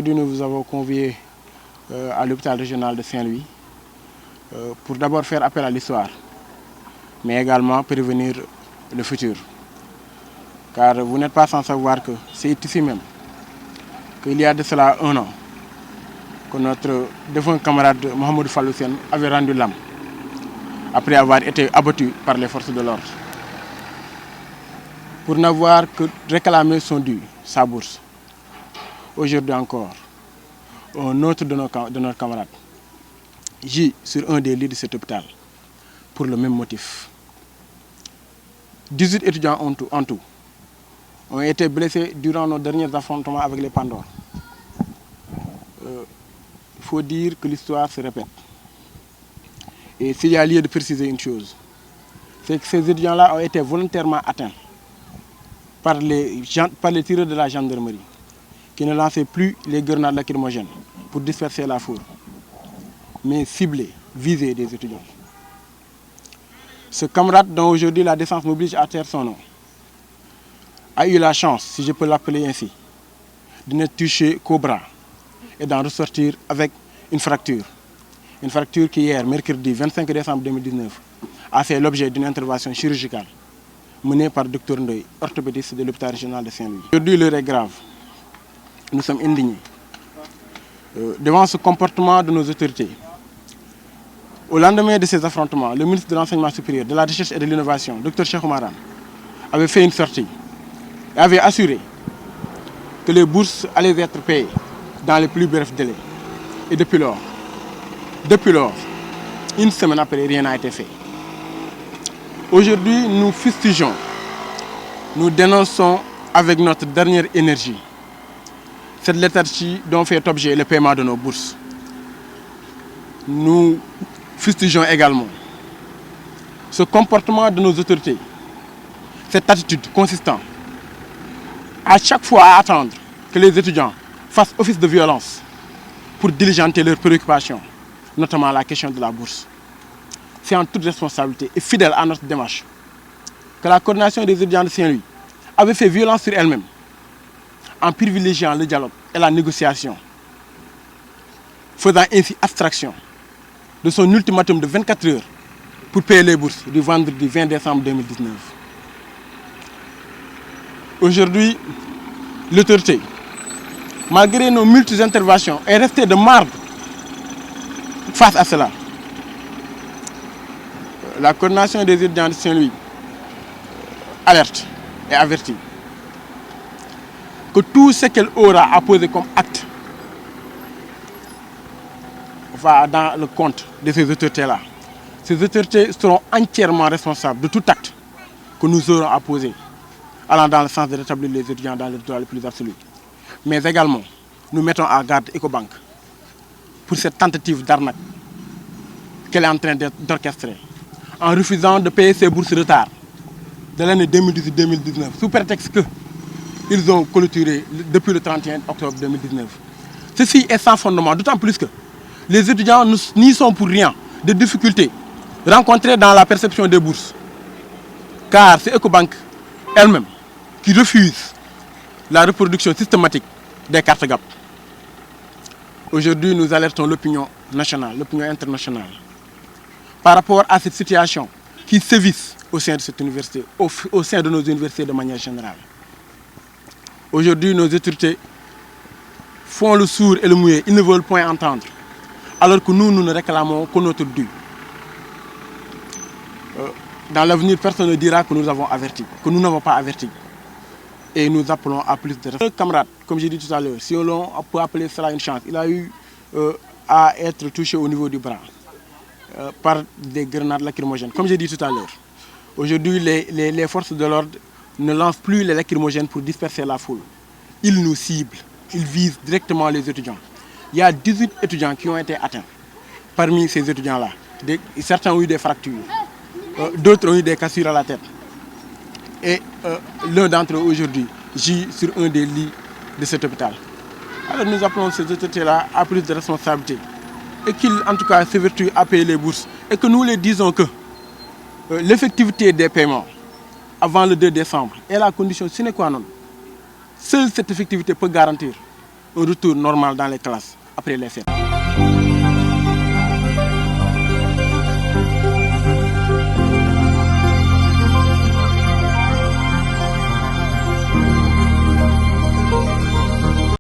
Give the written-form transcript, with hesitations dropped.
Aujourd'hui, nous vous avons conviés à l'hôpital régional de Saint-Louis pour d'abord faire appel à l'histoire, mais également prévenir le futur. Car vous n'êtes pas sans savoir que c'est ici même qu'il y a de cela 1 an que notre défunt camarade Mohamed Falloussène avait rendu l'âme après avoir été abattu par les forces de l'ordre. Pour n'avoir que réclamé son dû, sa bourse. Aujourd'hui encore, un autre de nos camarades gît sur un des lits de cet hôpital pour le même motif. 18 étudiants en tout ont été blessés durant nos derniers affrontements avec les Pandores. Il faut dire que l'histoire se répète. Et s'il y a lieu de préciser une chose, c'est que ces étudiants-là ont été volontairement atteints par les tireurs de la gendarmerie qui ne lançaient plus les grenades lacrymogènes pour disperser la foule, mais cibler, viser des étudiants. Ce camarade dont aujourd'hui la décence m'oblige à taire son nom a eu la chance, si je peux l'appeler ainsi, de ne toucher qu'au bras et d'en ressortir avec une fracture. Une fracture qui hier, mercredi 25 décembre 2019, a fait l'objet d'une intervention chirurgicale menée par le Dr Ndoye, orthopédiste de l'hôpital régional de Saint-Louis. Aujourd'hui, l'heure est grave. Nous sommes indignés devant ce comportement de nos autorités. Au lendemain de ces affrontements, le ministre de l'Enseignement supérieur, de la Recherche et de l'Innovation, Dr Cheikh Oumar Anne, avait fait une sortie et avait assuré que les bourses allaient être payées dans les plus brefs délais. Et depuis lors, une semaine après, rien n'a été fait. Aujourd'hui, nous fustigeons, nous dénonçons avec notre dernière énergie cette léthargie dont fait objet le paiement de nos bourses. Nous fustigeons également ce comportement de nos autorités, cette attitude consistant à chaque fois à attendre que les étudiants fassent office de violence pour diligenter leurs préoccupations, notamment la question de la bourse. C'est en toute responsabilité et fidèle à notre démarche que la coordination des étudiants de Saint-Louis avait fait violence sur elle-même en privilégiant le dialogue et la négociation, faisant ainsi abstraction de son ultimatum de 24 heures pour payer les bourses du vendredi 20 décembre 2019. Aujourd'hui, l'autorité, malgré nos multiples interventions, est restée de marbre face à cela. La coordination des étudiants de Saint-Louis alerte et avertit que tout ce qu'elle aura à poser comme acte va dans le compte de ces autorités-là. Ces autorités seront entièrement responsables de tout acte que nous aurons à poser, allant dans le sens de rétablir les étudiants dans le droit le plus absolu. Mais également, nous mettons à garde Ecobank pour cette tentative d'arnaque qu'elle est en train d'orchestrer, en refusant de payer ses bourses de retard de l'année 2018-2019, sous prétexte qu'ils ont clôturé depuis le 31 octobre 2019. Ceci est sans fondement, d'autant plus que les étudiants n'y sont pour rien des difficultés rencontrées dans la perception des bourses. Car c'est Ecobank elle-même qui refuse la reproduction systématique des cartes GAP. Aujourd'hui, nous alertons l'opinion nationale, l'opinion internationale, par rapport à cette situation qui sévit au sein de cette université, au sein de nos universités de manière générale. Aujourd'hui, nos autorités font le sourd et le muet, ils ne veulent point entendre, alors que nous ne réclamons que notre dû. Dans l'avenir, personne ne dira que nous avons averti, que nous n'avons pas averti. Et nous appelons à plus de respect. Le camarade, comme j'ai dit tout à l'heure, si on peut appeler cela une chance, il a eu à être touché au niveau du bras par des grenades lacrymogènes. Comme j'ai dit tout à l'heure, aujourd'hui, les forces de l'ordre ne lancent plus les lacrymogènes pour disperser la foule. Ils nous ciblent, ils visent directement les étudiants. Il y a 18 étudiants qui ont été atteints. Parmi ces étudiants-là, certains ont eu des fractures, d'autres ont eu des cassures à la tête. Et l'un d'entre eux aujourd'hui gît sur un des lits de cet hôpital. Alors nous appelons ces autorités-là à plus de responsabilité et qu'ils en tout cas s'évertuent à payer les bourses et que nous les disons que l'effectivité des paiements avant le 2 décembre est la condition sine qua non. Seule cette effectivité peut garantir un retour normal dans les classes après les fêtes.